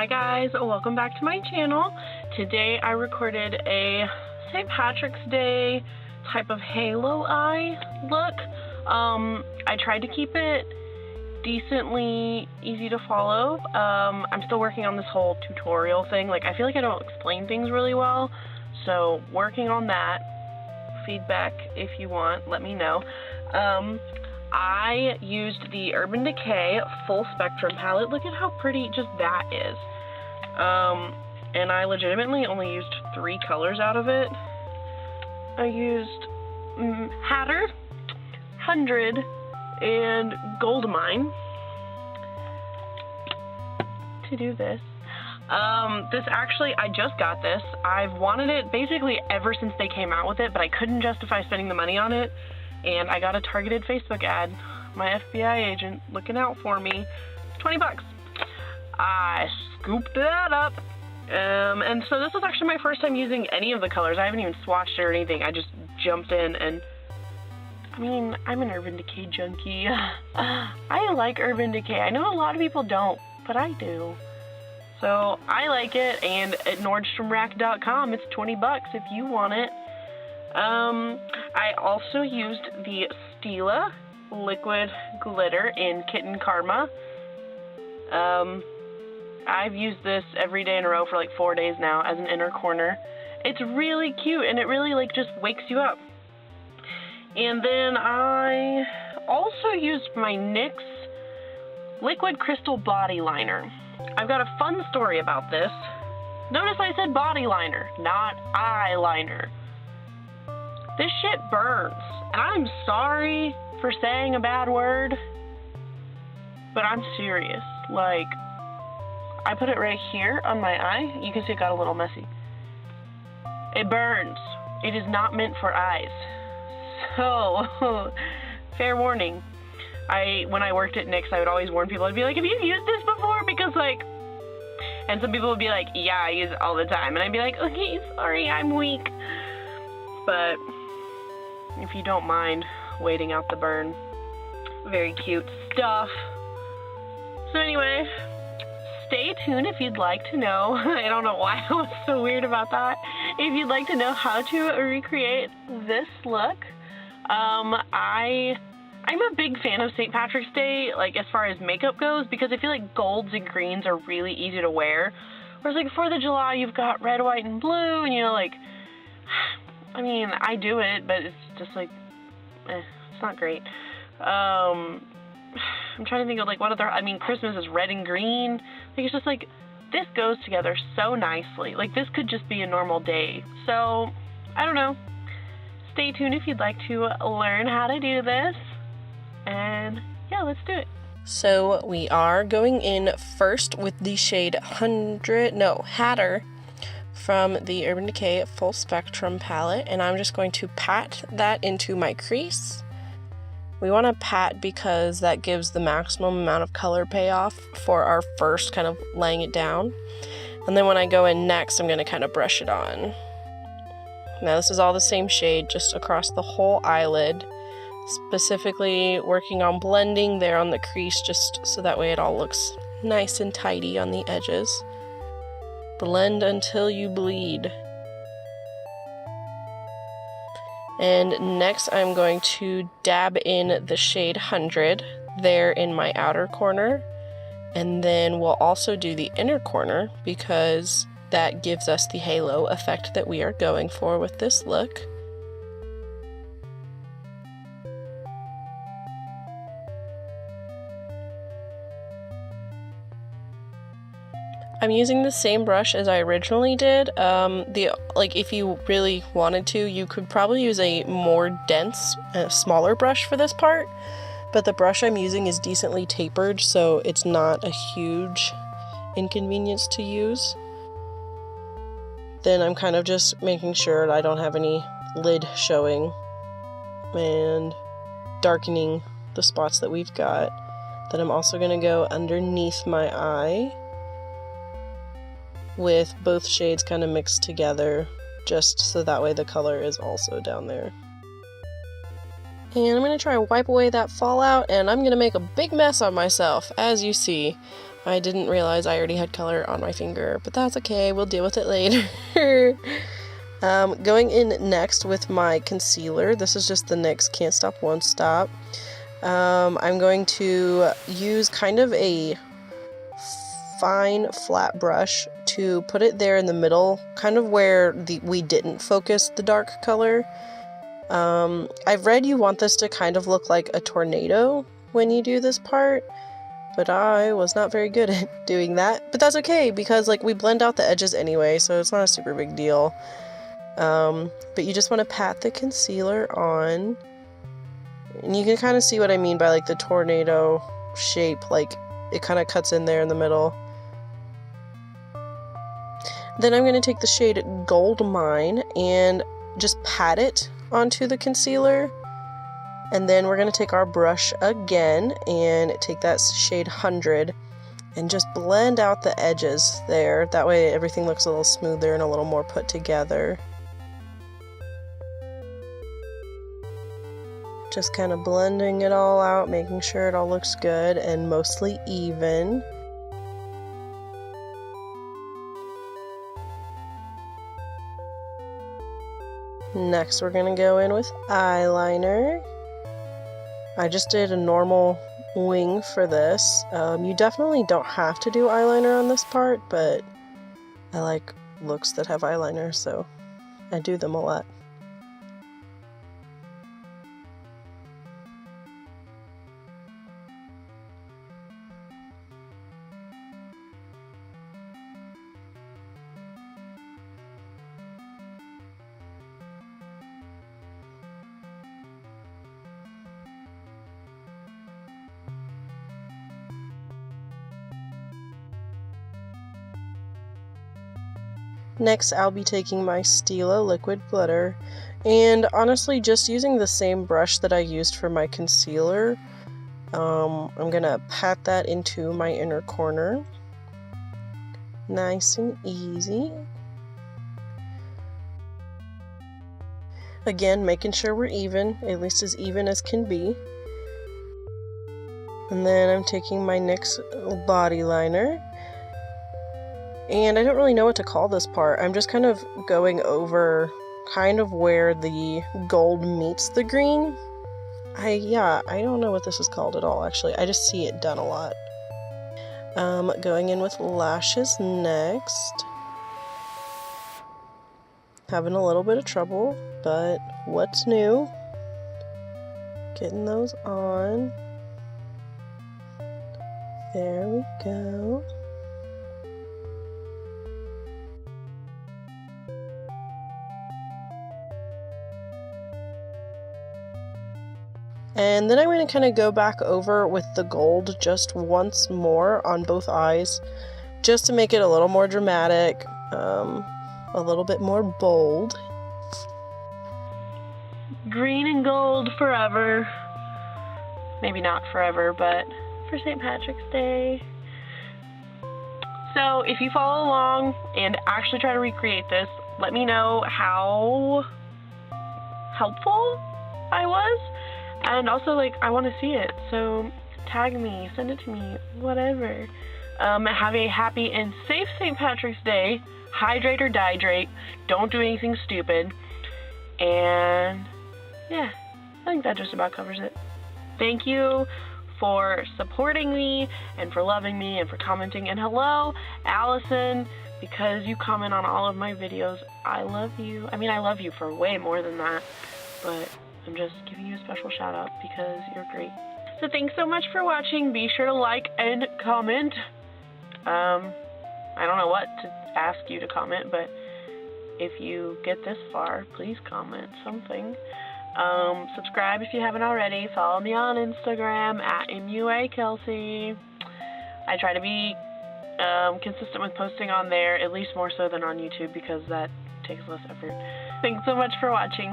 Hi guys, welcome back to my channel. Today I recorded a St. Patrick's Day type of halo eye look. I tried to keep it decently easy to follow. I'm still working on this whole tutorial thing. Like, I feel like I don't explain things really well, so working on that. Feedback if you want, let me know. I used the Urban Decay full spectrum palette. Look at how pretty just that is. And I legitimately only used 3 colors out of it. I used Hatter, 100, and Goldmine to do this. This actually, I just got this. I've wanted it basically ever since they came out with it, but I couldn't justify spending the money on it. And I got a targeted Facebook ad. My FBI agent looking out for me. 20 bucks. I scooped that up. And so this was actually my first time using any of the colors. I haven't even swatched it or anything. I just jumped in and, I mean, I'm an Urban Decay junkie. I like Urban Decay. I know a lot of people don't, but I do. So I like it, and at NordstromRack.com it's 20 bucks if you want it. I also used the Stila liquid glitter in Kitten Karma. I've used this every day in a row for like 4 days now as an inner corner. It's really cute, and it really like just wakes you up. And then I also used my NYX liquid crystal body liner. I've got a fun story about this. Notice I said body liner, not eyeliner. This shit burns, and I'm sorry for saying a bad word, but I'm serious. Like, I put it right here on my eye. You can see it got a little messy. It burns. It is not meant for eyes. So, fair warning. When I worked at NYX, I would always warn people. I'd be like, have you used this before? Because, like, and some people would be like, yeah, I use it all the time. And I'd be like, okay, sorry, I'm weak. But if you don't mind waiting out the burn, very cute stuff. So anyway, stay tuned if you'd like to know. I don't know why I was so weird about that. If you'd like to know how to recreate this look, I'm a big fan of St. Patrick's Day, like, as far as makeup goes, because I feel like golds and greens are really easy to wear. Whereas, like, 4th of July, you've got red, white, and blue, and, you know, like, I mean, I do it, but it's just, like, it's not great. I'm trying to think of, like, what other, I mean, Christmas is red and green. Like, it's just, like, this goes together so nicely. Like, this could just be a normal day. So, I don't know. Stay tuned if you'd like to learn how to do this. And yeah, let's do it. So we are going in first with the shade Hatter from the Urban Decay Full Spectrum palette, and I'm just going to pat that into my crease. We want to pat because that gives the maximum amount of color payoff for our first kind of laying it down. And then when I go in next, I'm going to kind of brush it on. Now this is all the same shade, just across the whole eyelid. Specifically working on blending there on the crease, just so that way it all looks nice and tidy on the edges. Blend until you bleed. And next I'm going to dab in the shade 100 there in my outer corner, and then we'll also do the inner corner because that gives us the halo effect that we are going for with this look. I'm using the same brush as I originally did. Like, if you really wanted to, you could probably use a more dense, smaller brush for this part, but the brush I'm using is decently tapered, so it's not a huge inconvenience to use. Then I'm kind of just making sure I don't have any lid showing and darkening the spots that we've got. Then I'm also going to go underneath my eye with both shades kind of mixed together, just so that way the color is also down there. And I'm going to try and wipe away that fallout, and I'm going to make a big mess of myself, as you see. I didn't realize I already had color on my finger, but that's okay, we'll deal with it later. Going in next with my concealer. This is just the NYX Can't Stop Won't Stop. I'm going to use kind of a fine flat brush to put it there in the middle, kind of where we didn't focus the dark color. I've read you want this to kind of look like a tornado when you do this part, but I was not very good at doing that. But that's okay, because like we blend out the edges anyway, so it's not a super big deal. But you just want to pat the concealer on, and you can kind of see what I mean by like the tornado shape, like it kind of cuts in there in the middle. Then I'm going to take the shade Gold Mine and just pat it onto the concealer, and then we're going to take our brush again and take that shade 100 and just blend out the edges there. That way everything looks a little smoother and a little more put together. Just kind of blending it all out, making sure it all looks good and mostly even. Next, we're going to go in with eyeliner. I just did a normal wing for this. You definitely don't have to do eyeliner on this part, but I like looks that have eyeliner, so I do them a lot. Next, I'll be taking my Stila liquid glitter, and honestly just using the same brush that I used for my concealer. I'm gonna pat that into my inner corner. Nice and easy. Again, making sure we're even, at least as even as can be. And then I'm taking my NYX body liner. And I don't really know what to call this part. I'm just kind of going over kind of where the gold meets the green. I don't know what this is called at all, actually. I just see it done a lot. Going in with lashes next. Having a little bit of trouble, but what's new? Getting those on. There we go. And then I'm going to kind of go back over with the gold just once more on both eyes, just to make it a little more dramatic, a little bit more bold. Green and gold forever. Maybe not forever, but for St. Patrick's Day. So if you follow along and actually try to recreate this, let me know how helpful I was. And also, like, I want to see it, so tag me, send it to me, whatever. Have a happy and safe St. Patrick's Day. Hydrate or dihydrate. Don't do anything stupid. And, yeah, I think that just about covers it. Thank you for supporting me, and for loving me, and for commenting. And hello, Allison, because you comment on all of my videos. I love you. I mean, I love you for way more than that, but I'm just giving you a special shout out because you're great. So thanks so much for watching. Be sure to like and comment. I don't know what to ask you to comment, but if you get this far, please comment something. Subscribe if you haven't already. Follow me on Instagram at MUAKelsey. I try to be consistent with posting on there, at least more so than on YouTube, because that takes less effort. Thanks so much for watching.